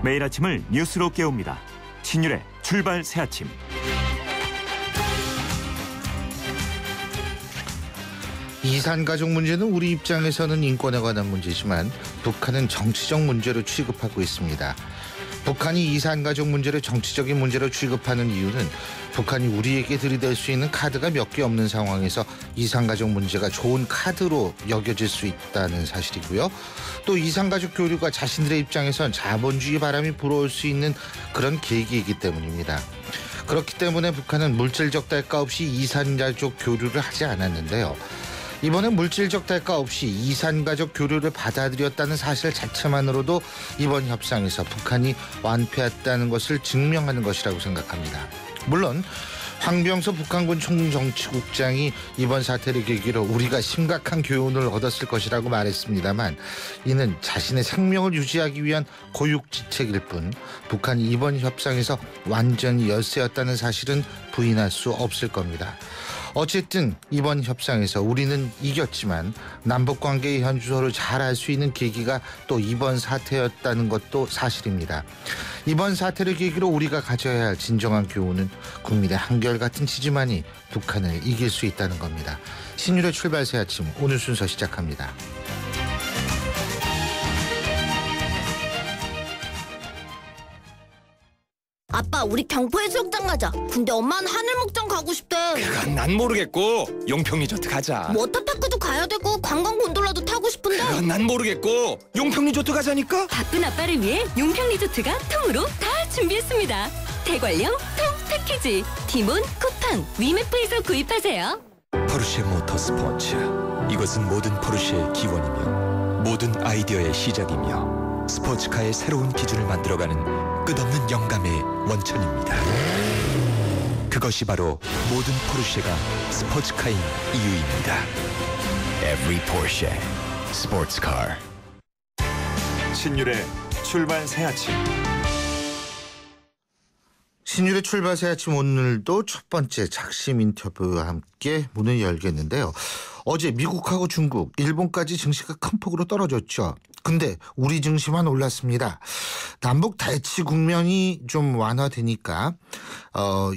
매일 아침을 뉴스로 깨웁니다. 신율의 출발 새아침. 이산가족 문제는 우리 입장에서는 인권에 관한 문제지만 북한은 정치적 문제로 취급하고 있습니다. 북한이 이산가족 문제를 정치적인 문제로 취급하는 이유는 북한이 우리에게 들이댈 수 있는 카드가 몇 개 없는 상황에서 이산가족 문제가 좋은 카드로 여겨질 수 있다는 사실이고요. 또 이산가족 교류가 자신들의 입장에선 자본주의 바람이 불어올 수 있는 그런 계기이기 때문입니다. 그렇기 때문에 북한은 물질적 대가 없이 이산가족 교류를 하지 않았는데요. 이번에 물질적 대가 없이 이산가족 교류를 받아들였다는 사실 자체만으로도 이번 협상에서 북한이 완패했다는 것을 증명하는 것이라고 생각합니다. 물론 황병서 북한군 총정치국장이 이번 사태를 계기로 우리가 심각한 교훈을 얻었을 것이라고 말했습니다만 이는 자신의 생명을 유지하기 위한 고육지책일 뿐 북한이 이번 협상에서 완전히 열세였다는 사실은 부인할 수 없을 겁니다. 어쨌든 이번 협상에서 우리는 이겼지만 남북관계의 현주소를 잘 알 수 있는 계기가 또 이번 사태였다는 것도 사실입니다. 이번 사태를 계기로 우리가 가져야 할 진정한 교훈은 국민의 한결같은 지지만이 북한을 이길 수 있다는 겁니다. 신율의 출발 새아침 오늘 순서 시작합니다. 아빠, 우리 경포해수욕장 가자. 근데 엄마는 하늘목장 가고 싶대. 그건 난 모르겠고 용평 리조트 가자. 워터파크도 가야 되고 관광 곤돌라도 타고 싶은데. 그건 난 모르겠고 용평 리조트 가자니까. 바쁜 아빠를 위해 용평 리조트가 통으로 다 준비했습니다. 대관령 통 패키지. 티몬, 쿠팡, 위메프에서 구입하세요. 포르쉐 모터스포츠. 이것은 모든 포르쉐의 기원이며 모든 아이디어의 시작이며 스포츠카의 새로운 기준을 만들어가는 끝없는 영감의 원천입니다. 그것이 바로 모든 포르쉐가 스포츠카인 이유입니다. Every Porsche Sports Car. 신율의 출발 새아침. 신율의 출발 새아침 오늘도 첫 번째 작심 인터뷰와 함께 문을 열겠는데요. 어제 미국하고 중국, 일본까지 증시가 큰 폭으로 떨어졌죠. 근데 우리 증시만 올랐습니다. 남북 대치 국면이 좀 완화되니까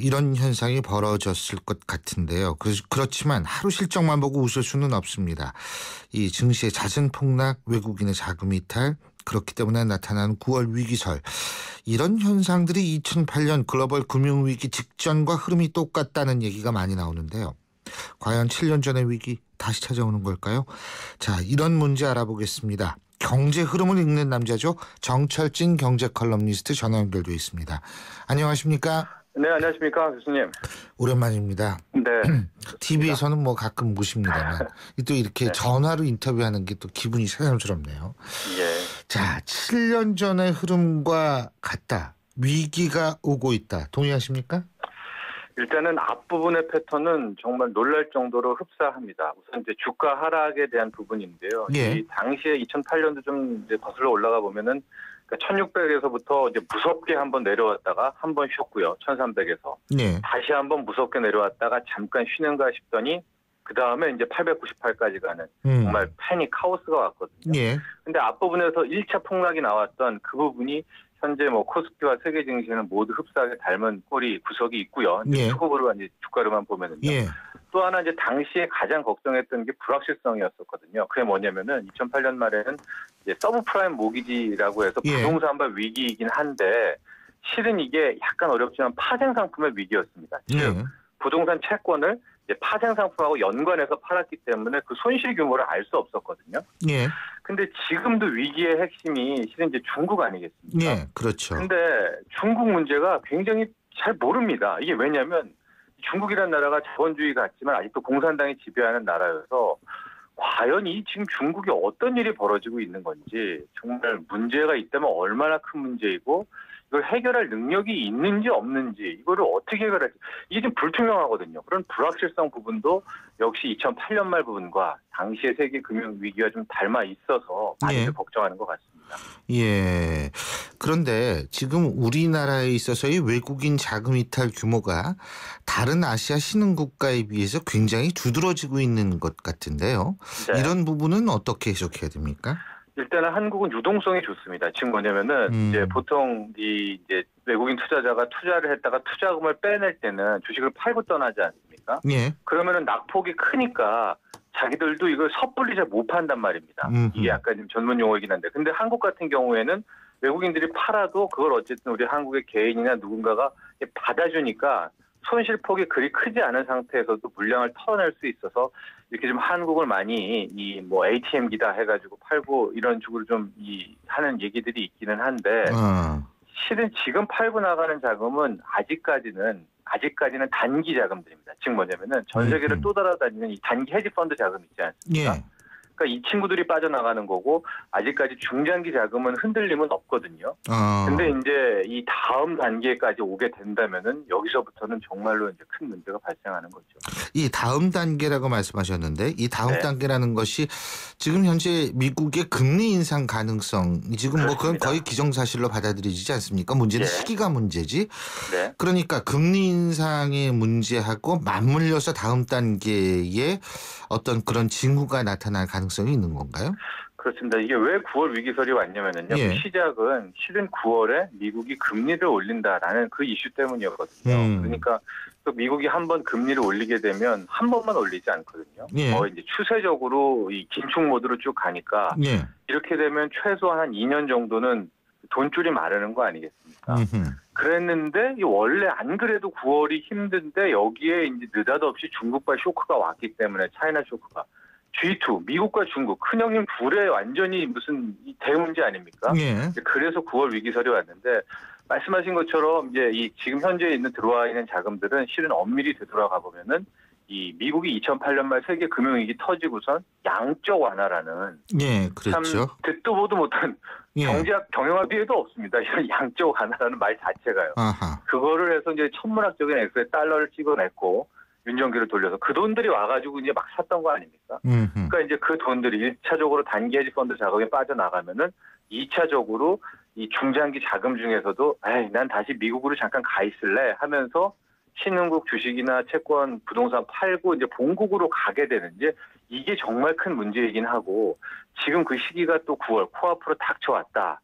이런 현상이 벌어졌을 것 같은데요. 그렇지만 하루 실적만 보고 웃을 수는 없습니다. 이 증시의 잦은 폭락, 외국인의 자금 이탈, 그렇기 때문에 나타나는 9월 위기설. 이런 현상들이 2008년 글로벌 금융위기 직전과 흐름이 똑같다는 얘기가 많이 나오는데요. 과연 7년 전의 위기 다시 찾아오는 걸까요? 자, 이런 문제 알아보겠습니다. 경제 흐름을 읽는 남자죠. 정철진 경제 컬럼니스트 전화 연결돼 있습니다. 안녕하십니까? 네, 안녕하십니까 교수님. 오랜만입니다. 네. TV에서는 뭐 가끔 모십니다만 또 이렇게 네. 전화로 인터뷰하는 게 또 기분이 새삼스럽네요. 예. 자, 7년 전의 흐름과 같다. 위기가 오고 있다. 동의하십니까? 일단은 앞부분의 패턴은 정말 놀랄 정도로 흡사합니다. 우선 이제 주가 하락에 대한 부분인데요. 예. 이 당시에 2008년도 좀 이제 거슬러 올라가 보면은 1600에서부터 이제 무섭게 한번 내려왔다가 한번 쉬었고요. 1300에서. 네. 다시 한번 무섭게 내려왔다가 잠깐 쉬는가 싶더니 그 다음에 이제 898까지 가는 정말 패닉 카오스가 왔거든요. 예. 근데 앞부분에서 1차 폭락이 나왔던 그 부분이 현재 뭐 코스피와 세계 증시는 모두 흡사하게 닮은 꼴이 구석이 있고요. 예. 초급으로 이제 주가로만 보면은요. 예. 또 하나 이제 당시에 가장 걱정했던 게 불확실성이었었거든요. 그게 뭐냐면은 2008년 말에는 이제 서브프라임 모기지라고 해서 예. 부동산발 위기이긴 한데 실은 이게 약간 어렵지만 파생 상품의 위기였습니다. 즉 예. 부동산 채권을 이제 파생 상품하고 연관해서 팔았기 때문에 그 손실 규모를 알 수 없었거든요. 예. 근데 지금도 위기의 핵심이 실은 이제 중국 아니겠습니까? 예. 그렇죠. 근데 중국 문제가 굉장히 잘 모릅니다. 이게 왜냐하면 중국이라는 나라가 자본주의 같지만 아직도 공산당이 지배하는 나라여서 과연 이 지금 중국에 어떤 일이 벌어지고 있는 건지 정말 문제가 있다면 얼마나 큰 문제이고 이걸 해결할 능력이 있는지 없는지 이거를 어떻게 해결할지 이게 좀 불투명하거든요. 그런 불확실성 부분도 역시 2008년 말 부분과 당시의 세계 금융 위기와 좀 닮아 있어서 많이들 걱정하는 것 같습니다. 예. 그런데 지금 우리나라에 있어서의 외국인 자금 이탈 규모가 다른 아시아 신흥 국가에 비해서 굉장히 두드러지고 있는 것 같은데요. 네. 이런 부분은 어떻게 해석해야 됩니까? 일단은 한국은 유동성이 좋습니다. 지금 뭐냐면은 이제 보통 이제 외국인 투자자가 투자를 했다가 투자금을 빼낼 때는 주식을 팔고 떠나지 않습니까? 예. 그러면은 낙폭이 크니까 자기들도 이걸 섣불리 잘 못 판단 말입니다. 이게 약간 좀 전문 용어이긴 한데. 근데 한국 같은 경우에는 외국인들이 팔아도 그걸 어쨌든 우리 한국의 개인이나 누군가가 받아주니까 손실폭이 그리 크지 않은 상태에서도 물량을 털어낼 수 있어서 이렇게 좀 한국을 많이 이 뭐 ATM기다 해가지고 팔고 이런 식으로 좀 하는 얘기들이 있기는 한데 실은 지금 팔고 나가는 자금은 아직까지는 단기 자금들입니다. 즉 뭐냐면은 전 세계를 또 돌아다니는 이 단기 헤지 펀드 자금 있지 않습니까? 예. 그러니까 이 친구들이 빠져나가는 거고 아직까지 중장기 자금은 흔들림은 없거든요. 근데 이제 이 다음 단계까지 오게 된다면은 여기서부터는 정말로 이제 큰 문제가 발생하는 거죠. 이 다음 단계라고 말씀하셨는데 이 다음 네. 단계라는 것이 지금 현재 미국의 금리 인상 가능성 지금 뭐 그건 그렇습니다. 거의 기정사실로 받아들이지 않습니까? 문제는 네. 시기가 문제지. 네. 그러니까 금리 인상의 문제하고 맞물려서 다음 단계에 어떤 그런 징후가 나타날 가능성이 있는 건가요? 그렇습니다. 이게 왜 9월 위기설이 왔냐면은요. 예. 시작은 실은 9월에 미국이 금리를 올린다라는 그 이슈 때문이었거든요. 그러니까 또 미국이 한번 금리를 올리게 되면 한 번만 올리지 않거든요. 예. 이제 추세적으로 이 긴축 모드로 쭉 가니까 예. 이렇게 되면 최소한 한 2년 정도는 돈줄이 마르는 거 아니겠습니까? 그랬는데 원래 안 그래도 9월이 힘든데 여기에 이제 느닷없이 중국발 쇼크가 왔기 때문에 차이나 쇼크가 G2 미국과 중국 큰형님 둘의 완전히 무슨 대문제 아닙니까? 예. 그래서 9월 위기설이 왔는데 말씀하신 것처럼 이제 지금 현재 들어와 있는 자금들은 실은 엄밀히 되돌아가 보면은 이 미국이 2008년 말 세계 금융위기 터지고선 양적 완화라는 예, 참 그렇죠. 듣도 보도 못한 예. 경제학 경영학 비에도 없습니다. 이런 양적 완화라는 말 자체가요. 아하. 그거를 해서 이제 천문학적인 액수에 달러를 찍어냈고 윤전기를 돌려서 그 돈들이 와가지고 이제 막 샀던 거 아닙니까? 그러니까 이제 그 돈들이 1차적으로 단기 헤지 펀드 자금에 빠져나가면은 2차적으로 이 중장기 자금 중에서도 난 다시 미국으로 잠깐 가 있을래 하면서 신흥국 주식이나 채권, 부동산 팔고 이제 본국으로 가게 되는지 이게 정말 큰 문제이긴 하고 지금 그 시기가 또 9월 코앞으로 닥쳐왔다.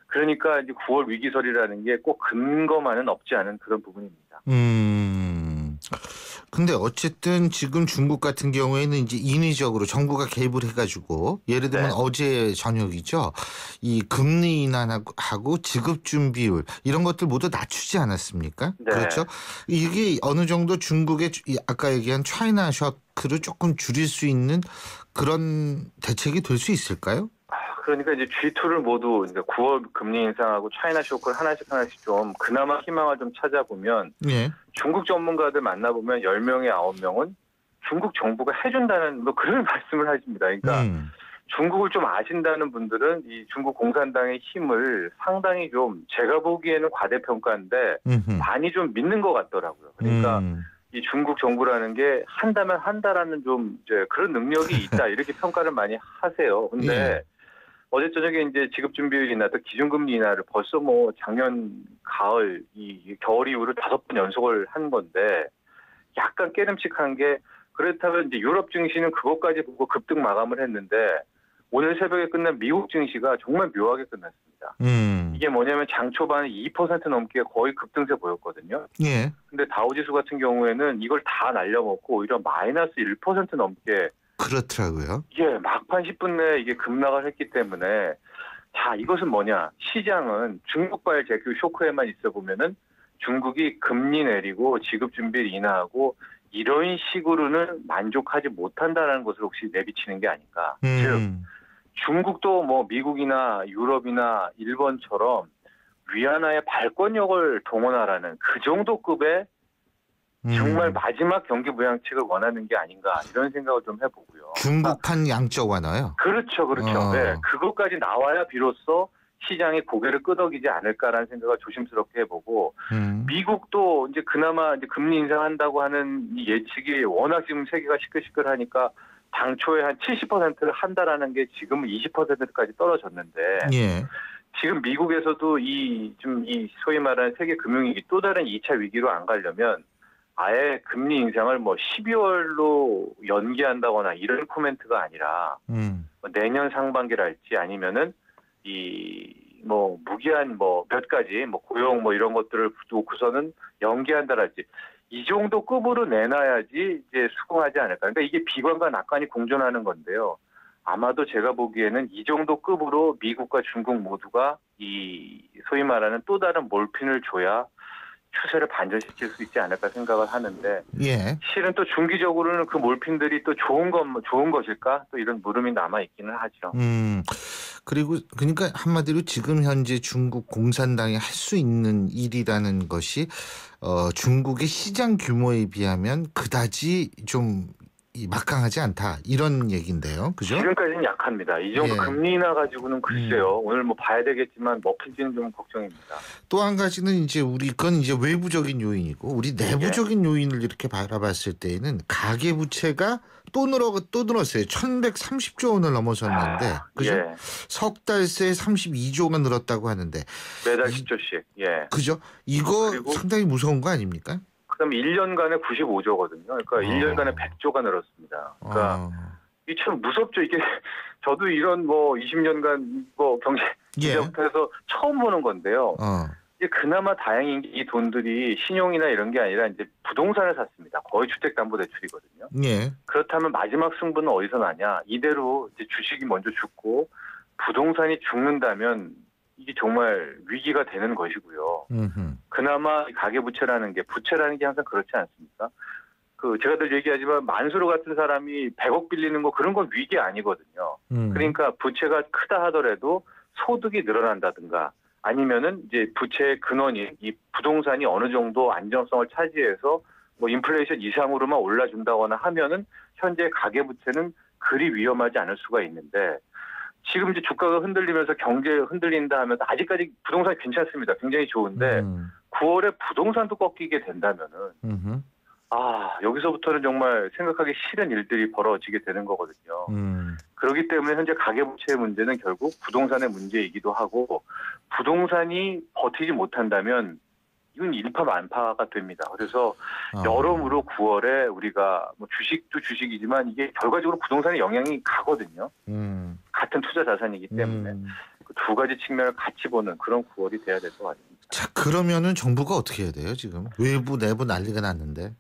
그러니까 이제 9월 위기설이라는 게 꼭 근거만은 없지 않은 그런 부분입니다. 근데 어쨌든 지금 중국 같은 경우에는 이제 인위적으로 정부가 개입을 해가지고 예를 들면 네. 어제 저녁이죠. 이 금리 인하하고 지급 준비율 이런 것들 모두 낮추지 않았습니까? 네. 그렇죠. 이게 어느 정도 중국의 아까 얘기한 차이나 쇼크를 조금 줄일 수 있는 그런 대책이 될 수 있을까요? 그러니까 이제 G2를 모두 이제 9월 금리 인상하고 차이나 쇼크를 하나씩 좀 그나마 희망을 좀 찾아보면 예. 중국 전문가들 만나보면 10명에 9명은 중국 정부가 해준다는 뭐 그런 말씀을 하십니다. 그러니까 중국을 좀 아신다는 분들은 이 중국 공산당의 힘을 상당히 좀 제가 보기에는 과대평가인데 많이 좀 믿는 것 같더라고요. 그러니까 이 중국 정부라는 게 한다면 한다라는 좀 이제 그런 능력이 있다 이렇게 평가를 많이 하세요. 근데 예. 어제 저녁에 이제 지급 준비율 인하 또 기준금리 인하를 벌써 뭐 작년 가을 이 겨울 이후로 5번 연속을 한 건데 약간 깨름칙한 게 그렇다면 이제 유럽 증시는 그것까지 보고 급등 마감을 했는데 오늘 새벽에 끝난 미국 증시가 정말 묘하게 끝났습니다. 이게 뭐냐면 장 초반에 2% 넘게 거의 급등세 보였거든요. 예. 근데 다우지수 같은 경우에는 이걸 다 날려먹고 오히려 마이너스 1% 넘게 그렇더라고요. 예, 막판 10분 내에 이게 급락을 했기 때문에 자, 이것은 뭐냐? 시장은 중국발 제휴 쇼크에만 있어 보면은 중국이 금리 내리고 지급 준비를 인하하고 이런 식으로는 만족하지 못한다라는 것을 혹시 내비치는 게 아닌가. 즉 중국도 뭐 미국이나 유럽이나 일본처럼 위안화의 발권력을 동원하라는 그 정도 급의 정말 마지막 경기 부양책을 원하는 게 아닌가 이런 생각을 좀 해보고요. 중국판 양적 완화요? 그렇죠. 네, 그것까지 나와야 비로소 시장이 고개를 끄덕이지 않을까라는 생각을 조심스럽게 해보고 미국도 이제 그나마 이제 금리 인상한다고 하는 이 예측이 워낙 지금 세계가 시끌시끌하니까 당초에 한 70%를 한다라는 게 지금 20%까지 떨어졌는데 예. 지금 미국에서도 이 소위 말하는 세계 금융위기 또 다른 2차 위기로 안 가려면 아예 금리 인상을 뭐 12월로 연기한다거나 이런 코멘트가 아니라 내년 상반기랄지 아니면은 이 뭐 무기한 뭐 몇 가지 뭐 고용 뭐 이런 것들을 두고서는 연기한다랄지 이 정도 급으로 내놔야지 이제 수긍하지 않을까. 그러니까 이게 비관과 낙관이 공존하는 건데요. 아마도 제가 보기에는 이 정도 급으로 미국과 중국 모두가 이 소위 말하는 또 다른 몰핀을 줘야 추세를 반전시킬 수 있지 않을까 생각을 하는데 예. 실은 또 중기적으로는 그 몰핀들이 또 좋은 것일까 또 이런 물음이 남아 있기는 하죠. 그리고 그러니까 한마디로 지금 현재 중국 공산당이 할 수 있는 일이라는 것이 중국의 시장 규모에 비하면 그다지 좀 막강하지 않다 이런 얘기인데요, 그죠? 지금까지는 약합니다. 이 정도 예. 금리 인하 가지고는 글쎄요. 오늘 뭐 봐야 되겠지만 먹힐지는 좀 걱정입니다. 또 한 가지는 이제 그건 이제 외부적인 요인이고 우리 내부적인 요인을 이렇게 바라봤을 때에는 가계 부채가 또 늘었어요. 1,130조 원을 넘어섰는데, 그죠? 예. 석 달 새에 32조가 늘었다고 하는데, 매달 10조씩. 예. 그죠? 이거 그리고- 상당히 무서운 거 아닙니까? 그다음에 1년간에 95조거든요. 그러니까 1년간에 100조가 늘었습니다. 그러니까 이게 참 무섭죠. 이게 저도 이런 뭐 20년간 뭐 경제 예. 기자부터 처음 보는 건데요. 이제 그나마 다행인 게 이 돈들이 신용이나 이런 게 아니라 이제 부동산을 샀습니다. 거의 주택담보대출이거든요. 예. 그렇다면 마지막 승부는 어디서 나냐? 이대로 이제 주식이 먼저 죽고 부동산이 죽는다면 이게 정말 위기가 되는 것이고요. 그나마 가계부채라는 게 부채라는 게 항상 그렇지 않습니까? 제가 늘 얘기하지만 만수르 같은 사람이 100억 빌리는 거 그런 건 위기 아니거든요. 그러니까 부채가 크다 하더라도 소득이 늘어난다든가 아니면은 이제 부채의 근원이 이 부동산이 어느 정도 안정성을 차지해서 뭐 인플레이션 이상으로만 올라준다거나 하면은 현재 가계부채는 그리 위험하지 않을 수가 있는데 지금 이제 주가가 흔들리면서 경제 흔들린다 하면서 아직까지 부동산이 괜찮습니다. 굉장히 좋은데 9월에 부동산도 꺾이게 된다면은 여기서부터는 정말 생각하기 싫은 일들이 벌어지게 되는 거거든요. 그렇기 때문에 현재 가계부채의 문제는 결국 부동산의 문제이기도 하고 부동산이 버티지 못한다면 이건 일파만파가 됩니다. 그래서 여러모로 9월에 우리가 뭐 주식도 주식이지만 이게 결과적으로 부동산에 영향이 가거든요. 같은 투자 자산이기 때문에 그 두 가지 측면을 같이 보는 그런 9월이 돼야 될 것 같습니다. 자, 그러면은 정부가 어떻게 해야 돼요, 지금? 외부, 내부 난리가 났는데.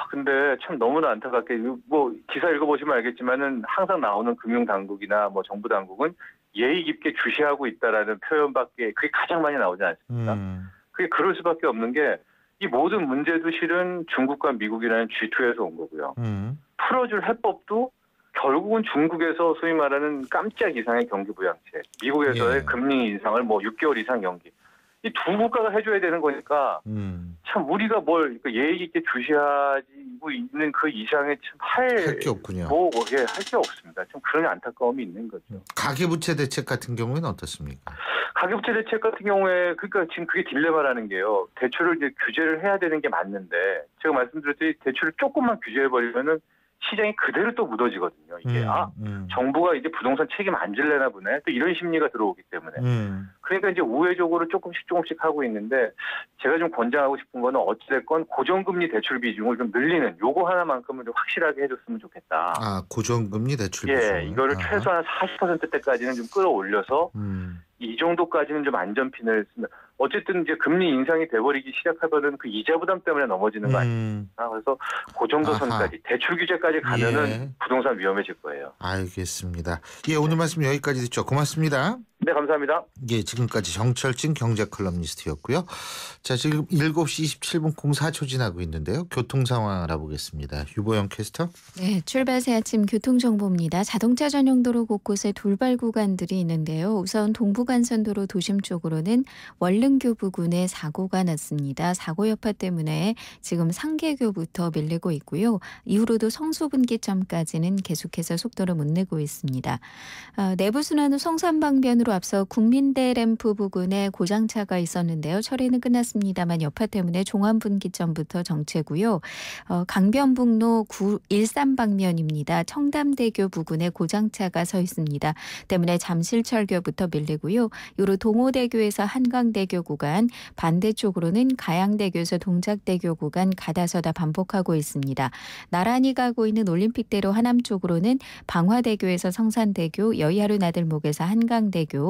근데 참 너무나 안타깝게 뭐 기사 읽어보시면 알겠지만은 항상 나오는 금융당국이나 뭐 정부 당국은 예의 깊게 주시하고 있다라는 표현밖에 그게 가장 많이 나오지 않습니까? 그게 그럴 수밖에 없는 게 이 모든 문제도 실은 중국과 미국이라는 G2에서 온 거고요. 풀어줄 해법도 결국은 중국에서 소위 말하는 깜짝 이상의 경기 부양책, 미국에서의 예. 금리 인상을 뭐 6개월 이상 연기. 이 두 국가가 해줘야 되는 거니까 참 우리가 뭘 예의 깊게 주시하고 있는 그 이상의 참 할 게 없군요. 할 게 없습니다. 좀 그런 안타까움이 있는 거죠. 가계부채 대책 같은 경우에는 어떻습니까? 가계부채 대책 같은 경우에 그러니까 지금 그게 딜레마라는 게요. 대출을 이제 규제를 해야 되는 게 맞는데 제가 말씀드렸듯이 대출을 조금만 규제해 버리면은 시장이 그대로 또 묻어지거든요. 이게 정부가 이제 부동산 책임 안 질래나 보네. 또 이런 심리가 들어오기 때문에. 그러니까 이제 우회적으로 조금씩 하고 있는데 제가 좀 권장하고 싶은 거는 어찌됐건 고정금리 대출 비중을 좀 늘리는 요거 하나만큼은 좀 확실하게 해줬으면 좋겠다. 고정금리 대출 비중. 예, 이거를 최소한 40%대까지는 좀 끌어올려서 이 정도까지는 좀 안전핀을 쓰면 어쨌든 이제 금리 인상이 돼버리기 시작하면은 그 이자 부담 때문에 넘어지는 거 아닙니까? 그래서 그 정도 선까지 대출 규제까지 가면은 예. 부동산 위험해질 거예요. 알겠습니다. 예, 오늘 말씀 여기까지 듣죠. 고맙습니다. 네, 감사합니다. 예, 지금까지 정철진 경제 컬럼니스트였고요. 자, 지금 7시 27분 04초 지나고 있는데요. 교통 상황 알아보겠습니다. 유보영 캐스터. 네, 출발 새 아침 교통정보입니다. 자동차 전용 도로 곳곳에 돌발 구간들이 있는데요. 우선 동부간선도로 도심 쪽으로는 월릉교 부근에 사고가 났습니다. 사고 여파 때문에 지금 상계교부터 밀리고 있고요. 이후로도 성수분기점까지는 계속해서 속도를 못 내고 있습니다. 내부순환로 성산방면으로 소식으로 앞서 국민대 램프 부근에 고장차가 있었는데요. 처리는 끝났습니다만 여파 때문에 종암분기점부터 정체고요. 강변북로 913방면입니다. 청담대교 부근에 고장차가 서 있습니다. 때문에 잠실철교부터 밀리고요. 요로 동호대교에서 한강대교 구간, 반대쪽으로는 가양대교에서 동작대교 구간 가다서다 반복하고 있습니다. 나란히 가고 있는 올림픽대로 하남 쪽으로는 방화대교에서 성산대교, 여의하루 나들목에서 한강대교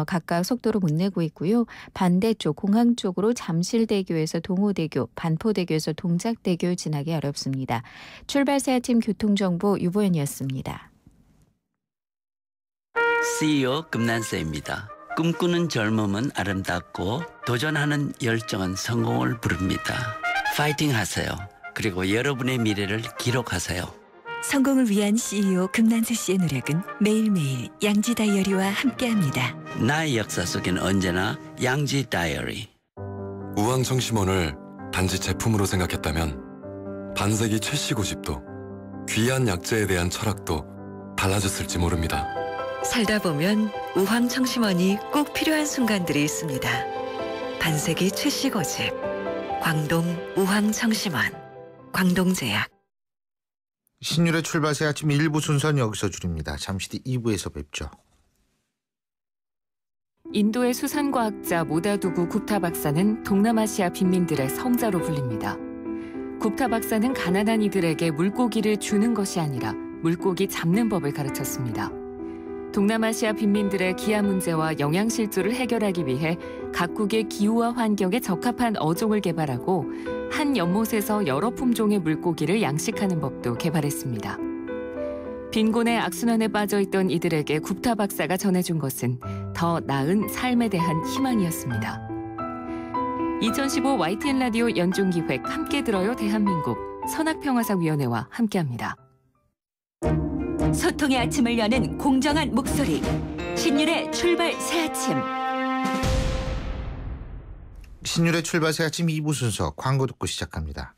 각각 속도를 못 내고 있고요. 반대쪽 공항 쪽으로 잠실대교에서 동호대교, 반포대교에서 동작대교 지나기 어렵습니다. 출발사야팀 교통정보 유보연이었습니다. CEO 금난세입니다. 꿈꾸는 젊음은 아름답고 도전하는 열정은 성공을 부릅니다. 파이팅 하세요. 그리고 여러분의 미래를 기록하세요. 성공을 위한 CEO 금난세 씨의 노력은 매일매일 양지 다이어리와 함께합니다. 나의 역사 속엔 언제나 양지 다이어리. 우황청심원을 단지 제품으로 생각했다면 반세기 최씨 고집도 귀한 약재에 대한 철학도 달라졌을지 모릅니다. 살다 보면 우황청심원이 꼭 필요한 순간들이 있습니다. 반세기 최씨 고집, 광동 우황청심원, 광동제약. 신율의 출발새 아침 1부 순서는 여기서 줄입니다. 잠시 뒤 2부에서 뵙죠. 인도의 수산과학자 모다두구 굽타 박사는 동남아시아 빈민들의 성자로 불립니다. 굽타 박사는 가난한 이들에게 물고기를 주는 것이 아니라 물고기 잡는 법을 가르쳤습니다. 동남아시아 빈민들의 기아 문제와 영양실조를 해결하기 위해 각국의 기후와 환경에 적합한 어종을 개발하고 한 연못에서 여러 품종의 물고기를 양식하는 법도 개발했습니다. 빈곤의 악순환에 빠져있던 이들에게 굽타 박사가 전해준 것은 더 나은 삶에 대한 희망이었습니다. 2015 YTN 라디오 연중기획 함께 들어요 대한민국 선악평화상위원회와 함께합니다. 소통의 아침을 여는 공정한 목소리. 신율의 출발 새아침. 신율의 출발새 아침 2부 순서 광고 듣고 시작합니다.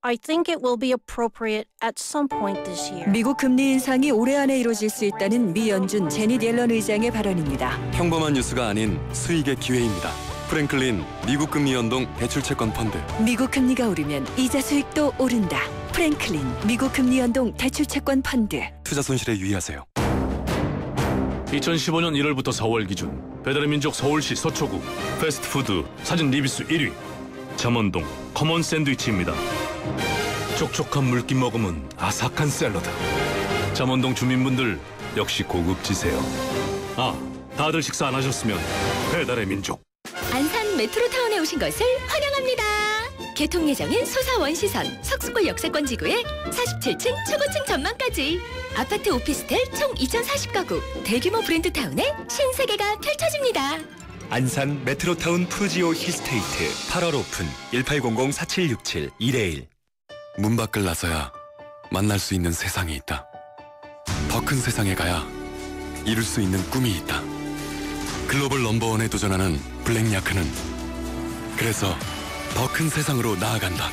I think it will be appropriate at some point this year. 미국 금리 인상이 올해 안에 이뤄질 수 있다는 미 연준 제닛 옐런 의장의 발언입니다. 평범한 뉴스가 아닌 수익의 기회입니다. 프랭클린 미국 금리 연동 대출 채권 펀드. 미국 금리가 오르면 이자 수익도 오른다. 프랭클린 미국 금리 연동 대출 채권 펀드. 투자 손실에 유의하세요. 2015년 1월부터 4월 기준 배달의 민족 서울시 서초구 패스트푸드 사진 리뷰수 1위 잠원동 커먼 샌드위치입니다. 촉촉한 물기 머금은 아삭한 샐러드. 잠원동 주민분들 역시 고급지세요. 다들 식사 안 하셨으면 배달의 민족. 안산 메트로타운에 오신 것을 환영합니다. 개통 예정인 소사원시선 석수골 역세권 지구에 47층 초고층 전망까지 아파트 오피스텔 총 2040가구 대규모 브랜드타운의 신세계가 펼쳐집니다. 안산 메트로타운 푸르지오 힐스테이트 8월 오픈 1800-4767-121. 문 밖을 나서야 만날 수 있는 세상이 있다. 더 큰 세상에 가야 이룰 수 있는 꿈이 있다. 글로벌 넘버원에 도전하는 블랙야크는 그래서 더 큰 세상으로 나아간다.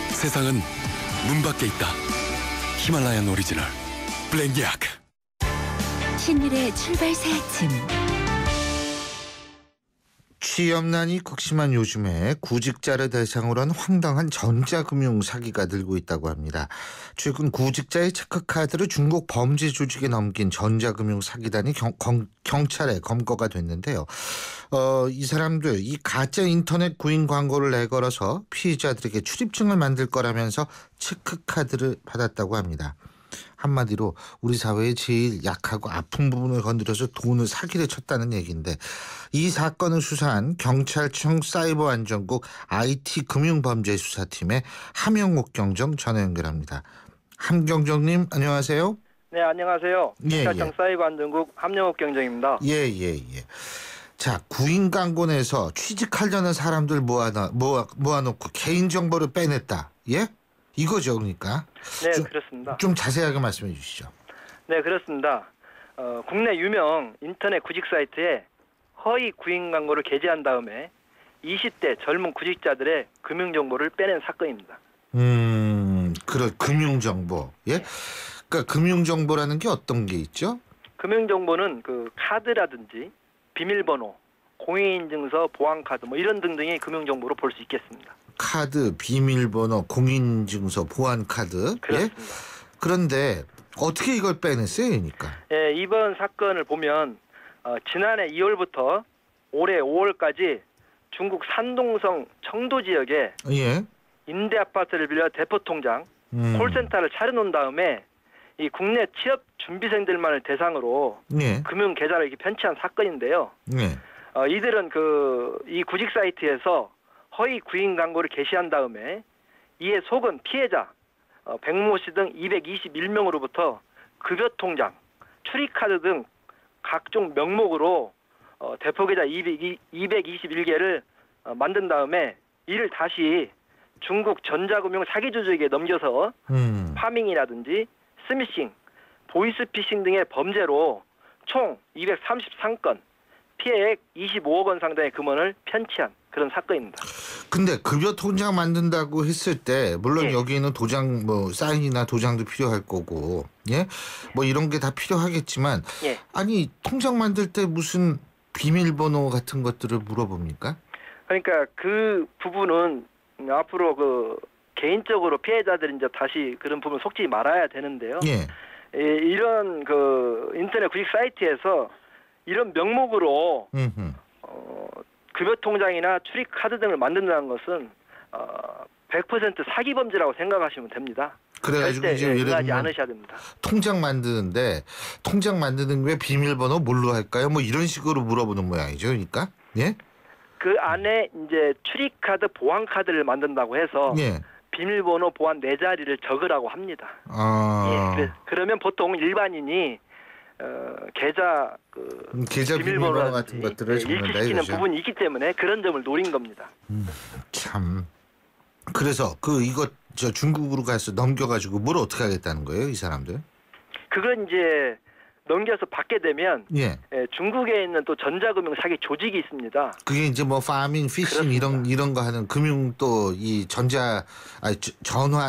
세상은 문 밖에 있다. 히말라얀 오리지널 블랙야크. 신율의 출발 새아침. 취업난이 극심한 요즘에 구직자를 대상으로 한 황당한 전자금융 사기가 늘고 있다고 합니다. 최근 구직자의 체크카드를 중국 범죄 조직에 넘긴 전자금융 사기단이 경찰에 검거가 됐는데요. 이 사람들 이 가짜 인터넷 구인 광고를 내걸어서 피해자들에게 출입증을 만들 거라면서 체크카드를 받았다고 합니다. 한마디로 우리 사회의 제일 약하고 아픈 부분을 건드려서 돈을 사기를 쳤다는 얘기인데, 이 사건을 수사한 경찰청 사이버안전국 IT금융범죄수사팀의 함영옥 경정 전화 연결합니다. 함경정님 안녕하세요. 네, 안녕하세요. 경찰청 예. 사이버안전국 함영옥 경정입니다. 예. 자, 구인 광고 내서 취직하려는 사람들 모아놓고 개인정보를 빼냈다. 예? 이거죠, 그러니까. 네, 그렇습니다. 좀 자세하게 말씀해 주시죠. 네, 그렇습니다. 국내 유명 인터넷 구직 사이트에 허위 구인 광고를 게재한 다음에 20대 젊은 구직자들의 금융정보를 빼낸 사건입니다. 금융정보. 예? 그러니까 금융정보라는 게 어떤 게 있죠? 금융정보는 그 카드라든지 비밀번호, 공인인증서, 보안카드 뭐 이런 등등의 금융정보로 볼 수 있겠습니다. 카드, 비밀번호, 공인인증서, 보안카드. 그렇습니다. 예? 그런데 어떻게 이걸 빼냈어요, 그러니까? 예, 이번 사건을 보면 지난해 2월부터 올해 5월까지 중국 산동성 청도 지역에 예. 임대 아파트를 빌려 대포 통장, 콜센터를 차려놓은 다음에 이 국내 취업 준비생들만을 대상으로 예. 금융 계좌를 이렇게 편취한 사건인데요. 예. 이들은 이 구직 사이트에서 허위 구인 광고를 게시한 다음에 이에 속은 피해자 백모 씨 등 221명으로부터 급여 통장, 출입카드 등 각종 명목으로 대포 계좌 221개를 만든 다음에 이를 다시 중국 전자금융 사기 조직에 넘겨서 파밍이라든지 스미싱, 보이스피싱 등의 범죄로 총 233건, 피해액 25억 원 상당의 금원을 편취한 그런 사건입니다. 근데 급여 통장 만든다고 했을 때 물론 예. 여기에는 도장 뭐 사인이나 도장도 필요할 거고 예? 뭐 이런 게 다 필요하겠지만 예. 아니 통장 만들 때 무슨 비밀번호 같은 것들을 물어봅니까? 그러니까 그 부분은 앞으로 그 개인적으로 피해자들이 이제 다시 그런 부분 속지 말아야 되는데요. 예. 이런 그 인터넷 구직 사이트에서 이런 명목으로 급여 통장이나 출입 카드 등을 만든다는 것은 100% 사기 범죄라고 생각하시면 됩니다. 그래가지고 절대 이제 예를 응하지 들면 않으셔야 됩니다. 통장 만드는데 통장 만드는 게 비밀번호 뭘로 할까요? 뭐 이런 식으로 물어보는 모양이죠, 그러니까 예? 그 안에 이제 출입 카드, 보안 카드를 만든다고 해서 예. 비밀번호, 보안 네 자리를 적으라고 합니다. 아. 예, 그러면 보통 일반인이 계좌 계좌 비밀번호 같은 것들을 적는다 일치시키는 이거죠. 부분이 있기 때문에 그런 점을 노린 겁니다. 참. 그래서 이거 저 중국으로 가서 넘겨가지고 뭘 어떻게 하겠다는 거예요, 이 사람들? 그건 이제 넘겨서 받게 되면 예. 중국에 있는 또 전자금융 사기 조직이 있습니다. 그게 이제 뭐 파밍, 피싱 이런 거 하는 금융 또 이 전화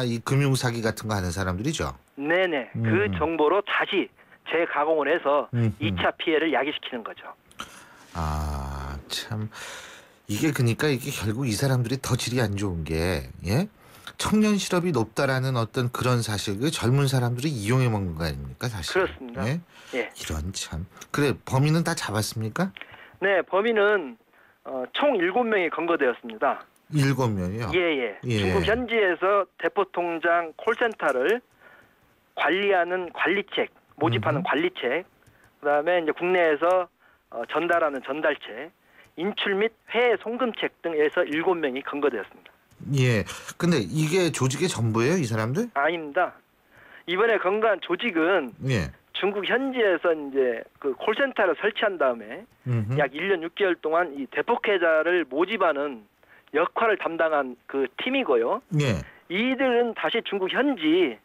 이 금융 사기 같은 거 하는 사람들이죠. 네네. 그 정보로 다시 재가공을 해서 2차 피해를 야기시키는 거죠. 아, 참. 이게 그러니까 이게 결국 이 사람들이 더 질이 안 좋은 게 예? 청년 실업이 높다라는 어떤 그런 사실, 그 젊은 사람들이 이용해 먹는 거 아닙니까, 사실? 그렇습니다. 예? 예. 이런 참. 그래, 범인은 다 잡았습니까? 네, 범인은 총 7명이 검거되었습니다. 7명이요? 예. 예. 중국 현지에서 대포 통장 콜센터를 관리하는 관리책, 모집하는 관리책, 그다음에 이제 국내에서 전달하는 전달책, 인출 및 회해 송금책 등에서 7명이 검거되었습니다. 예. 근데 이게 조직의 전부예요, 이 사람들? 아닙니다. 이번에 검거한 조직은 예. 중국 현지에서 이제 그 콜센터를 설치한 다음에 약 1년 6개월 동안 이 대폭 계좌를 모집하는 역할을 담당한 그 팀이고요. 예. 이들은 다시 중국 현지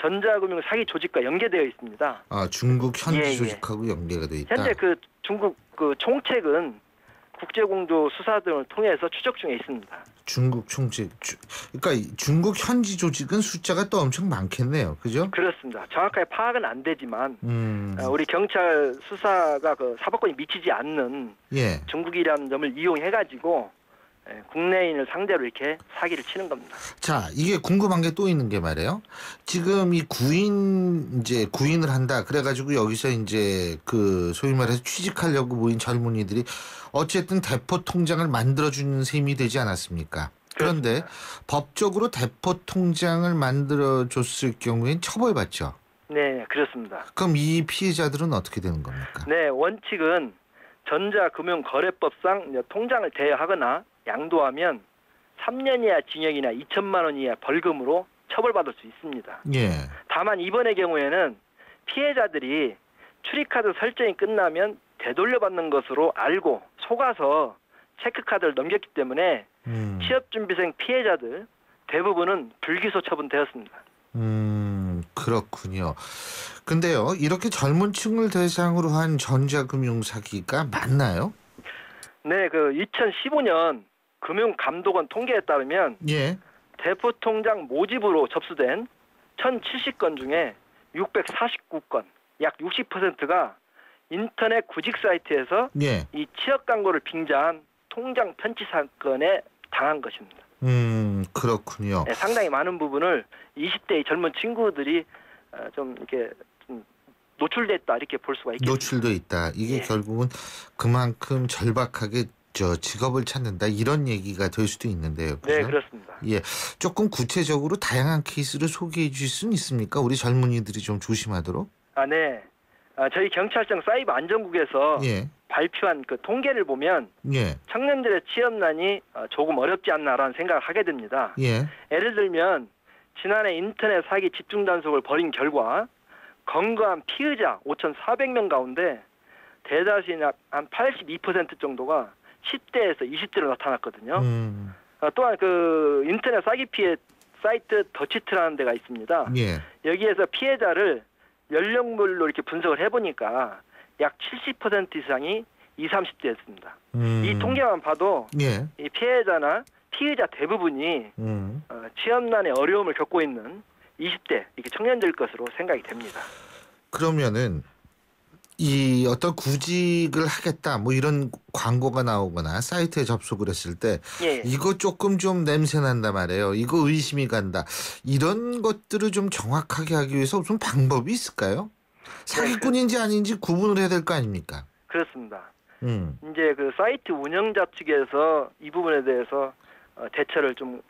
전자금융 사기 조직과 연계되어 있습니다. 아, 중국 현지 예. 조직하고 연계가 돼 있다. 현재 그 중국 그 총책은 국제공조 수사 등을 통해서 추적 중에 있습니다. 중국 총책, 그러니까 중국 현지 조직은 숫자가 또 엄청 많겠네요, 그죠? 그렇습니다. 정확하게 파악은 안 되지만 우리 경찰 수사가 그 사법권이 미치지 않는 예. 중국이라는 점을 이용해가지고 국내인을 상대로 이렇게 사기를 치는 겁니다. 자, 이게 궁금한 게 또 있는 게 말이에요. 지금 이 구인을 한다. 그래가지고 여기서 이제 그 소위 말해서 취직하려고 모인 젊은이들이 어쨌든 대포 통장을 만들어주는 셈이 되지 않았습니까? 그런데 법적으로 대포 통장을 만들어줬을 경우엔 처벌받죠. 네, 그렇습니다. 그럼 이 피해자들은 어떻게 되는 겁니까? 네, 원칙은 전자금융거래법상 통장을 대여하거나 양도하면 3년 이하 징역이나 2천만 원 이하 벌금으로 처벌받을 수 있습니다. 예. 다만 이번의 경우에는 피해자들이 출입카드 설정이 끝나면 되돌려받는 것으로 알고 속아서 체크카드를 넘겼기 때문에 취업준비생 피해자들 대부분은 불기소 처분되었습니다. 그렇군요. 근데요, 이렇게 젊은 층을 대상으로 한 전자금융 사기가 맞나요? 네, 그 2015년 금융감독원 통계에 따르면 예. 대포통장 모집으로 접수된 1,070건 중에 649건, 약 60%가 인터넷 구직 사이트에서 예. 이 취업 광고를 빙자한 통장 편취 사건에 당한 것입니다. 그렇군요. 네, 상당히 많은 부분을 20대의 젊은 친구들이 좀 이렇게 좀 노출됐다 이렇게 볼 수가 있겠습니다. 노출돼 있다. 이게 예. 결국은 그만큼 절박하게 직업을 찾는다 이런 얘기가 될 수도 있는데요. 그죠? 네, 그렇습니다. 예, 조금 구체적으로 다양한 케이스를 소개해 주실 수는 있습니까? 우리 젊은이들이 좀 조심하도록. 네. 저희 경찰청 사이버 안전국에서 예. 발표한 그 통계를 보면 예. 청년들의 취업난이 조금 어렵지 않나라는 생각을 하게 됩니다. 예. 예를 들면 지난해 인터넷 사기 집중 단속을 벌인 결과 검거한 피의자 5,400명 가운데 대다수인 한 82% 정도가 10대에서 20대로 나타났거든요. 또한 그 인터넷 사기 피해 사이트 더치트라는 데가 있습니다. 예. 여기에서 피해자를 연령별로 이렇게 분석을 해보니까 약 70% 이상이 20, 30대였습니다. 이 통계만 봐도 예. 이 피해자나 피의자 대부분이 취업난의 어려움을 겪고 있는 20대 이렇게 청년들 것으로 생각이 됩니다. 그러면은 이 어떤 구직을 하겠다 뭐 이런 광고가 나오거나 사이트에 접속을 했을 때 예. 이거 조금 좀 냄새 난다 말이에요. 이거 의심이 간다. 이런 것들을 좀 정확하게 하기 위해서 무슨 방법이 있을까요? 사기꾼인지 아닌지 구분을 해야 될 거 아닙니까? 그렇습니다. 이제 그 사이트 운영자 측에서 이 부분에 대해서 대처를 좀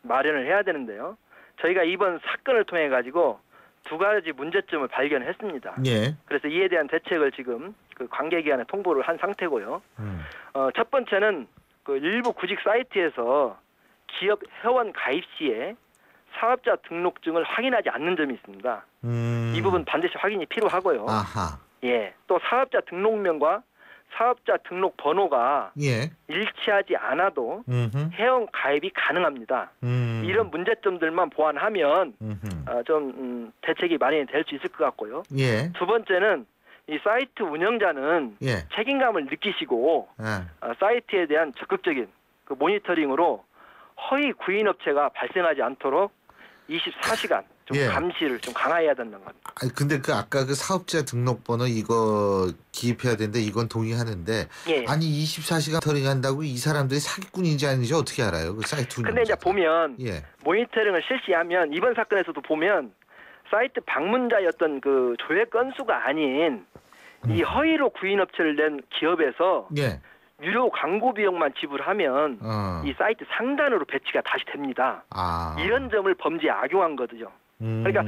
마련을 해야 되는데요. 저희가 이번 사건을 통해 가지고 두 가지 문제점을 발견했습니다. 예. 그래서 이에 대한 대책을 지금 그 관계기관에 통보를 한 상태고요. 첫 번째는 그 일부 구직 사이트에서 기업 회원 가입 시에 사업자 등록증을 확인하지 않는 점이 있습니다. 이 부분 반드시 확인이 필요하고요. 아하. 예. 또 사업자 등록명과 사업자 등록 번호가 예. 일치하지 않아도 회원 가입이 가능합니다. 이런 문제점들만 보완하면 좀 대책이 마련이 될 수 있을 것 같고요. 예. 두 번째는 이 사이트 운영자는 예. 책임감을 느끼시고 예. 사이트에 대한 적극적인 그 모니터링으로 허위 구인업체가 발생하지 않도록 24시간 좀 예. 감시를 좀 강화해야 된다는 겁니다. 아니 근데 그 아까 그 사업자 등록번호 이거 기입해야 되는데 이건 동의하는데 예. 아니 24시간 터링한다고 이 사람들이 사기꾼인지 아닌지 어떻게 알아요? 그 사이트 근데 이제 보면 예. 모니터링을 실시하면 이번 사건에서도 보면 사이트 방문자였던 그 조회 건수가 아닌 이 허위로 구인업체를 낸 기업에서 예. 유료 광고 비용만 지불하면 이 사이트 상단으로 배치가 다시 됩니다. 이런 점을 범죄에 악용한 거죠. 그러니까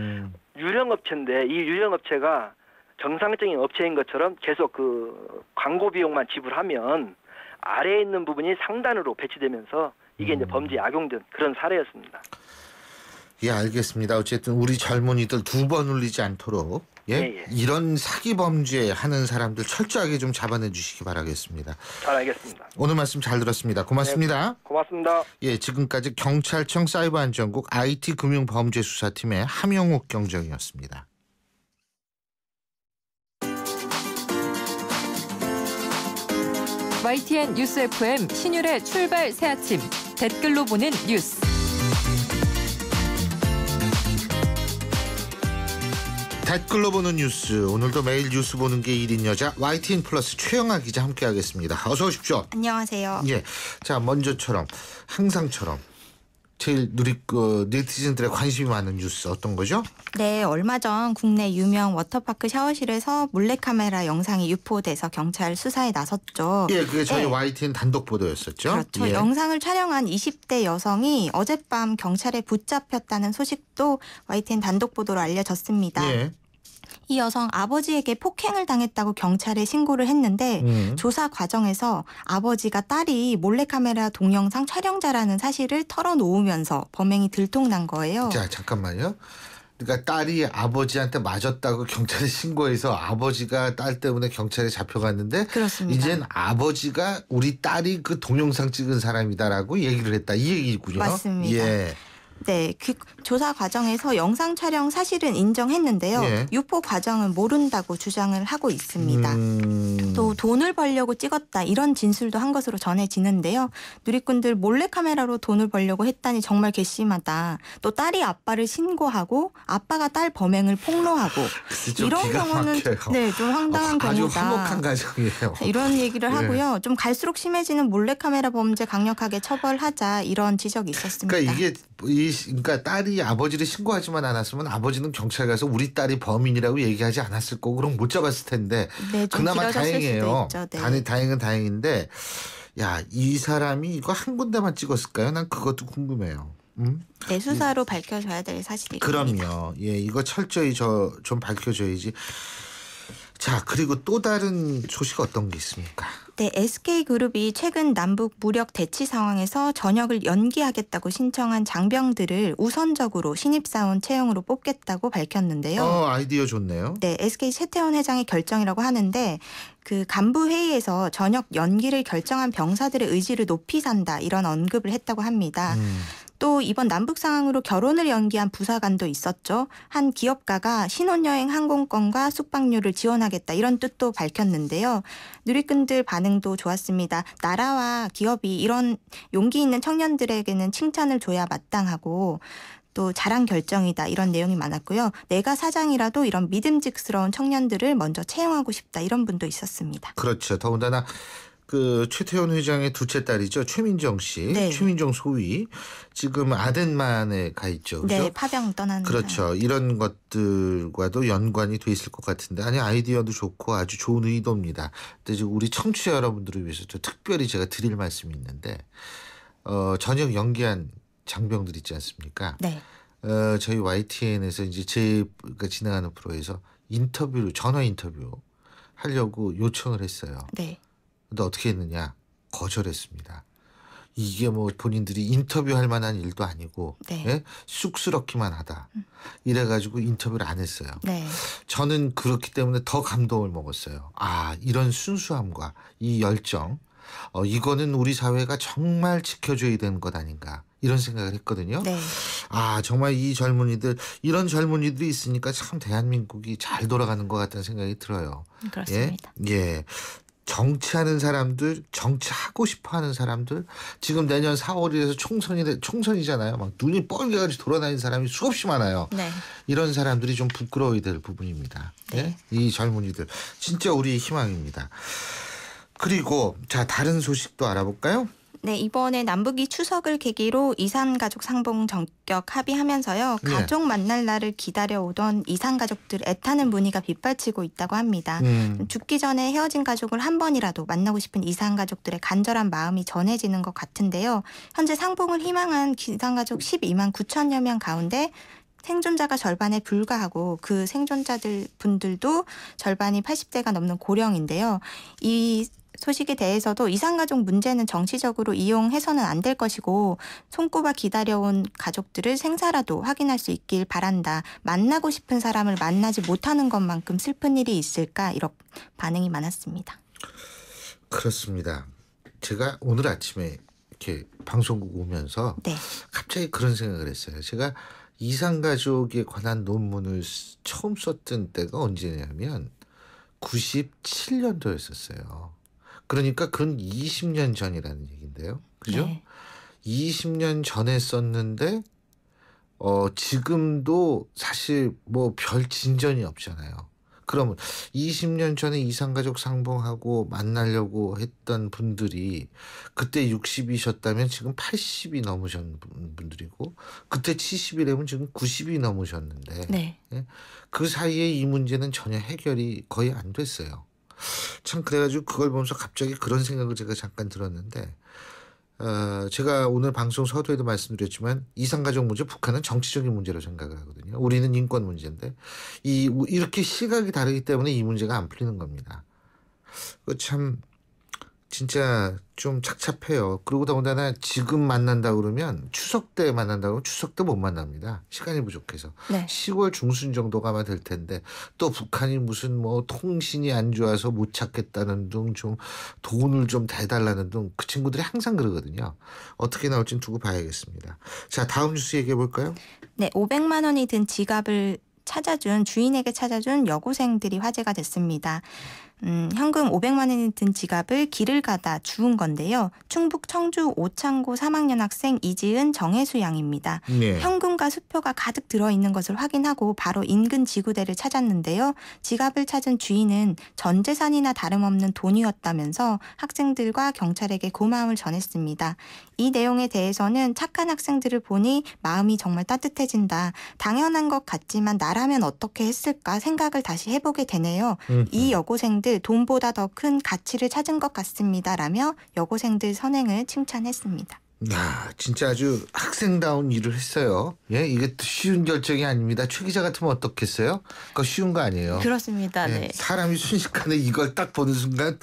유령업체인데 이 유령업체가 정상적인 업체인 것처럼 계속 그 광고 비용만 지불하면 아래에 있는 부분이 상단으로 배치되면서 이게 이제 범죄에 악용된 그런 사례였습니다. 예, 알겠습니다. 어쨌든 우리 젊은이들 두 번 울리지 않도록 예? 예. 이런 사기 범죄 하는 사람들 철저하게 좀 잡아내 주시기 바라겠습니다. 잘 알겠습니다. 오늘 말씀 잘 들었습니다. 고맙습니다. 네, 고맙습니다. 예, 지금까지 경찰청 사이버안전국 IT금융범죄수사팀의 함영욱 경정이었습니다. YTN 뉴스 FM 신율의 출발 새 아침 댓글로 보는 뉴스. 댓글로 보는 뉴스. 오늘도 매일 뉴스 보는 게 일인 여자 YTN 플러스 최영아 기자 함께하겠습니다. 어서 오십시오. 안녕하세요. 예, 자 먼저처럼 항상처럼 제일 네티즌들의 관심이 많은 뉴스 어떤 거죠? 네, 얼마 전 국내 유명 워터파크 샤워실에서 몰래카메라 영상이 유포돼서 경찰 수사에 나섰죠. 예, 그게 저희 네. YTN 단독 보도였었죠. 그렇죠. 예. 영상을 촬영한 20대 여성이 어젯밤 경찰에 붙잡혔다는 소식도 YTN 단독 보도로 알려졌습니다. 예. 이 여성 아버지에게 폭행을 당했다고 경찰에 신고를 했는데 조사 과정에서 아버지가 딸이 몰래카메라 동영상 촬영자라는 사실을 털어놓으면서 범행이 들통난 거예요. 자, 잠깐만요. 그러니까 딸이 아버지한테 맞았다고 경찰에 신고해서 아버지가 딸 때문에 경찰에 잡혀갔는데 그렇습니다. 이젠 아버지가 우리 딸이 그 동영상 찍은 사람이다라고 얘기를 했다. 이 얘기군요. 맞습니다. 예. 네, 그 조사 과정에서 영상 촬영 사실은 인정했는데요. 예. 유포 과정은 모른다고 주장을 하고 있습니다. 또 또 돈을 벌려고 찍었다 이런 진술도 한 것으로 전해지는데요. 누리꾼들 몰래카메라로 돈을 벌려고 했다니 정말 괘씸하다. 또 딸이 아빠를 신고하고 아빠가 딸 범행을 폭로하고 이런 경우는 좀 황당한 경우다. 아주 화목한 가정이에요. 이런 얘기를 하고요. 좀 갈수록 심해지는 몰래카메라 범죄 강력하게 처벌하자 이런 지적이 있었습니다. 그러니까 이게 그러니까 딸이 아버지를 신고하지만 않았으면 아버지는 경찰 가서 우리 딸이 범인이라고 얘기하지 않았을 거고 그럼 못 잡았을 텐데 그나마 다행이에요. 다행은 다행인데 이 사람이 이거 한 군데만 찍었을까요? 난 그것도 궁금해요. 네, 수사로 밝혀져야 될 사실입니다. 그럼요. 이거 철저히 좀 밝혀져야지. 자, 그리고 또 다른 소식 어떤 게 있습니까? 네, SK그룹이 최근 남북 무력 대치 상황에서 전역을 연기하겠다고 신청한 장병들을 우선적으로 신입사원 채용으로 뽑겠다고 밝혔는데요. 아이디어 좋네요. 네, SK 최태원 회장의 결정이라고 하는데 그 간부 회의에서 전역 연기를 결정한 병사들의 의지를 높이 산다 이런 언급을 했다고 합니다. 또 이번 남북 상황으로 결혼을 연기한 부사관도 있었죠. 한 기업가가 신혼여행 항공권과 숙박료를 지원하겠다 이런 뜻도 밝혔는데요. 누리꾼들 반응도 좋았습니다. 나라와 기업이 이런 용기 있는 청년들에게는 칭찬을 줘야 마땅하고 또 잘한 결정이다 이런 내용이 많았고요. 내가 사장이라도 이런 믿음직스러운 청년들을 먼저 채용하고 싶다 이런 분도 있었습니다. 그렇죠. 더군다나 그 최태원 회장의 둘째 딸이죠. 최민정 씨. 네. 최민정 소위. 지금 아덴만에 가 있죠. 그렇죠? 네. 파병 떠난. 그렇죠. 이런 것들과도 연관이 돼 있을 것 같은데 아이디어도 좋고 아주 좋은 의도입니다. 근데 지금 우리 청취자 여러분들을 위해서도 특별히 제가 드릴 말씀이 있는데 전역 연기한 장병들 있지 않습니까? 네. 저희 YTN에서 이제 제가 진행하는 프로에서 전화 인터뷰 하려고 요청을 했어요. 네. 근데 어떻게 했느냐? 거절했습니다. 이게 뭐 본인들이 인터뷰할 만한 일도 아니고 쑥스럽기만 하다. 이래가지고 인터뷰를 안 했어요. 네. 저는 그렇기 때문에 더 감동을 먹었어요. 이런 순수함과 이 열정 이거는 우리 사회가 정말 지켜줘야 되는 것 아닌가 이런 생각을 했거든요. 네. 정말 이런 젊은이들이 있으니까 참 대한민국이 잘 돌아가는 것 같다는 생각이 들어요. 그렇습니다. 예. 정치하는 사람들, 정치하고 싶어하는 사람들, 지금 내년 4월이라서 총선이잖아요. 막 눈이 뻘개가지고 돌아다니는 사람이 수없이 많아요. 네. 이런 사람들이 좀 부끄러워야 될 부분입니다. 네. 이 젊은이들 진짜 우리의 희망입니다. 그리고 다른 소식도 알아볼까요? 네, 이번에 남북이 추석을 계기로 이산가족 상봉 전격 합의하면서요. 가족 만날 날을 기다려오던 이산가족들 애타는 문의가 빗발치고 있다고 합니다. 죽기 전에 헤어진 가족을 한 번이라도 만나고 싶은 이산가족들의 간절한 마음이 전해지는 것 같은데요. 현재 상봉을 희망한 이산가족 12만 9천여 명 가운데 생존자가 절반에 불과하고 그 생존자들 분들도 절반이 80대가 넘는 고령인데요. 이 소식에 대해서도 이산가족 문제는 정치적으로 이용해서는 안 될 것이고 손꼽아 기다려온 가족들을 생사라도 확인할 수 있길 바란다. 만나고 싶은 사람을 만나지 못하는 것만큼 슬픈 일이 있을까 이런 반응이 많았습니다. 그렇습니다. 제가 오늘 아침에 이렇게 방송국 오면서 갑자기 그런 생각을 했어요. 제가 이산가족에 관한 논문을 처음 썼던 때가 언제냐면 97년도였었어요. 그러니까 그건 20년 전이라는 얘기인데요. 그죠? 네. 20년 전에 썼는데 지금도 사실 뭐 별 진전이 없잖아요. 그러면 20년 전에 이산가족 상봉하고 만나려고 했던 분들이 그때 60이셨다면 지금 80이 넘으신 분들이고 그때 70이라면 지금 90이 넘으셨는데 그 사이에 이 문제는 전혀 해결이 거의 안 됐어요. 참 그래가지고 그걸 보면서 갑자기 그런 생각을 제가 잠깐 들었는데 제가 오늘 방송 서두에도 말씀드렸지만 이산가족 문제 북한은 정치적인 문제로 생각을 하거든요. 우리는 인권 문제인데 이렇게 시각이 다르기 때문에 이 문제가 안 풀리는 겁니다. 참 진짜 좀 착잡해요. 그리고 더군다나 지금 만난다 그러면 추석 때 만난다 그러면 추석 때 못 만납니다. 시간이 부족해서. 10월 중순 정도가만 될 텐데 또 북한이 무슨 뭐 통신이 안 좋아서 못 찾겠다는 등 좀 돈을 좀 대달라는 등 그 친구들이 항상 그러거든요. 어떻게 나올지는 두고 봐야겠습니다. 자, 다음 뉴스 얘기해 볼까요? 네, 500만 원이 든 지갑을 주인에게 찾아준 여고생들이 화제가 됐습니다. 현금 500만 원이 든 지갑을 길을 가다 주운 건데요. 충북 청주 오창고 3학년 학생 이지은 정혜수 양입니다. 네. 현금과 수표가 가득 들어있는 것을 확인하고 바로 인근 지구대를 찾았는데요. 지갑을 찾은 주인은 전 재산이나 다름없는 돈이었다면서 학생들과 경찰에게 고마움을 전했습니다. 이 내용에 대해서는 착한 학생들을 보니 마음이 정말 따뜻해진다. 당연한 것 같지만 나라면 어떻게 했을까 생각을 다시 해보게 되네요. 이 여고생들 돈보다 더 큰 가치를 찾은 것 같습니다. 라며 여고생들 선행을 칭찬했습니다. 야, 진짜 아주 학생다운 일을 했어요. 예, 이게 쉬운 결정이 아닙니다. 최 기자 같으면 어떻겠어요? 그거 쉬운 거 아니에요. 그렇습니다. 예, 네. 사람이 순식간에 이걸 딱 보는 순간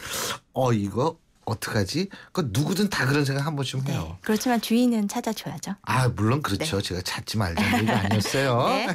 이거 어떡하지? 그 누구든 다 그런 생각 한 번쯤 해요. 네. 그렇지만 주인은 찾아줘야죠. 물론 그렇죠. 네. 제가 찾지 말자는 얘기 아니었어요. 네.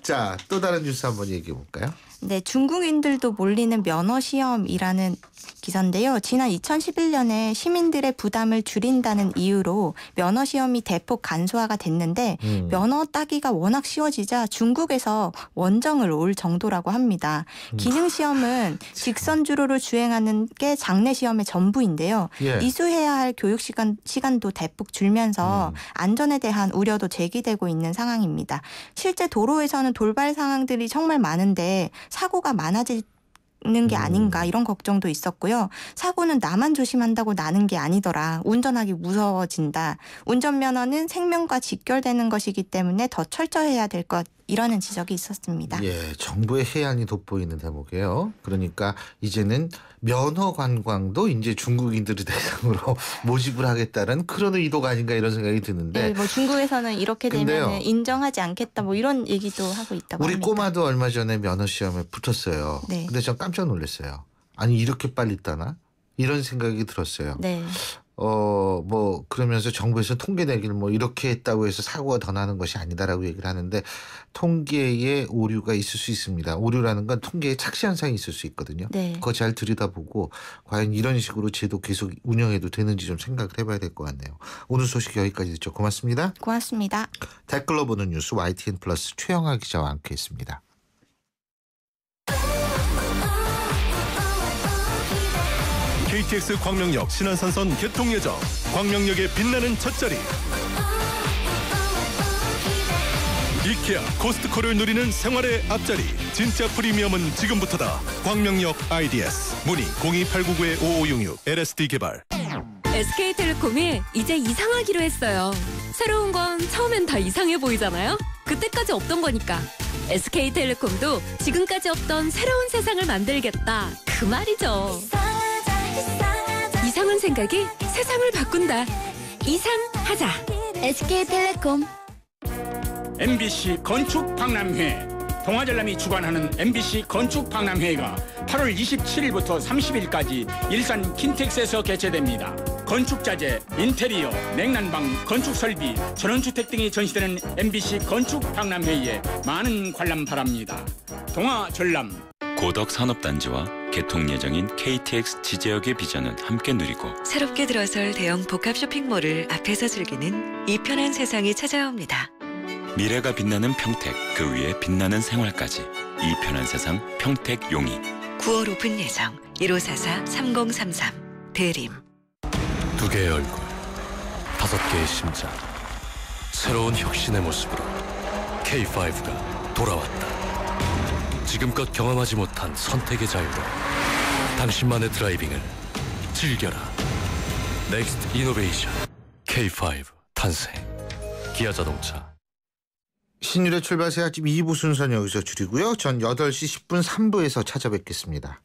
자, 또 다른 뉴스 한번 얘기해 볼까요? 네, 중국인들도 몰리는 면허시험이라는 기사인데요. 지난 2011년에 시민들의 부담을 줄인다는 이유로 면허시험이 대폭 간소화가 됐는데 면허 따기가 워낙 쉬워지자 중국에서 원정을 올 정도라고 합니다. 기능시험은 직선주로를 주행하는 게 장례시험의 전부인데요. 예. 이수해야 할 교육 시간도 대폭 줄면서 안전에 대한 우려도 제기되고 있는 상황입니다. 실제 도로에서는 돌발 상황들이 정말 많은데 사고가 많아지는 게 아닌가 이런 걱정도 있었고요. 사고는 나만 조심한다고 나는 게 아니더라. 운전하기 무서워진다. 운전면허는 생명과 직결되는 것이기 때문에 더 철저해야 될 것. 이러는 지적이 있었습니다. 예, 정부의 해안이 돋보이는 대목이에요. 그러니까 이제는 면허 관광도 이제 중국인들을 대상으로 모집을 하겠다는 그런 의도가 아닌가 이런 생각이 드는데. 네, 뭐 중국에서는 이렇게 되면 인정하지 않겠다 뭐 이런 얘기도 하고 있다고 우리 합니다. 꼬마도 얼마 전에 면허 시험에 붙었어요. 네. 근데 전 깜짝 놀랐어요. 아니 이렇게 빨리 따나? 이런 생각이 들었어요. 네. 뭐 그러면서 정부에서 통계 내기를 뭐 이렇게 했다고 해서 사고가 더 나는 것이 아니다라고 얘기를 하는데 통계에 오류가 있을 수 있습니다. 오류라는 건 통계에 착시 현상이 있을 수 있거든요. 네. 그거 잘 들여다보고 과연 이런 식으로 제도 계속 운영해도 되는지 좀 생각을 해봐야 될 것 같네요. 오늘 소식 여기까지 듣죠. 고맙습니다. 고맙습니다. 댓글로 보는 뉴스 YTN 플러스 최영하 기자와 함께했습니다. KTX 광명역 신안산선 개통 예정. 광명역의 빛나는 첫자리. 이케아, 코스트코를 누리는 생활의 앞자리. 진짜 프리미엄은 지금부터다. 광명역 IDS. 문의 02899-5566 LSD 개발. SK텔레콤이 이제 이상하기로 했어요. 새로운 건 처음엔 다 이상해 보이잖아요. 그때까지 없던 거니까. SK텔레콤도 지금까지 없던 새로운 세상을 만들겠다. 그 말이죠. 이상한 생각이 세상을 바꾼다. 이상하자. SK텔레콤. MBC 건축박람회. 동아전람이 주관하는 MBC 건축박람회가 8월 27일부터 30일까지 일산 킨텍스에서 개최됩니다. 건축자재, 인테리어, 냉난방, 건축설비, 전원주택 등이 전시되는 MBC 건축박람회에 많은 관람 바랍니다. 동아전람. 고덕 산업단지와 개통 예정인 KTX 지제역의 비전은 함께 누리고 새롭게 들어설 대형 복합 쇼핑몰을 앞에서 즐기는 이 편한 세상이 찾아옵니다. 미래가 빛나는 평택, 그 위에 빛나는 생활까지 이 편한 세상 평택 용이 9월 오픈 예정 1544-3033 대림. 2개의 얼굴, 5개의 심장, 새로운 혁신의 모습으로 K5가 돌아왔다. 지금껏 경험하지 못한 선택의 자유로 당신만의 드라이빙을 즐겨라. 넥스트 이노베이션 K5 탄생. 기아자동차. 신율의 출발새 아침 2부 순서는 여기서 줄이고요. 전 8시 10분 3부에서 찾아뵙겠습니다.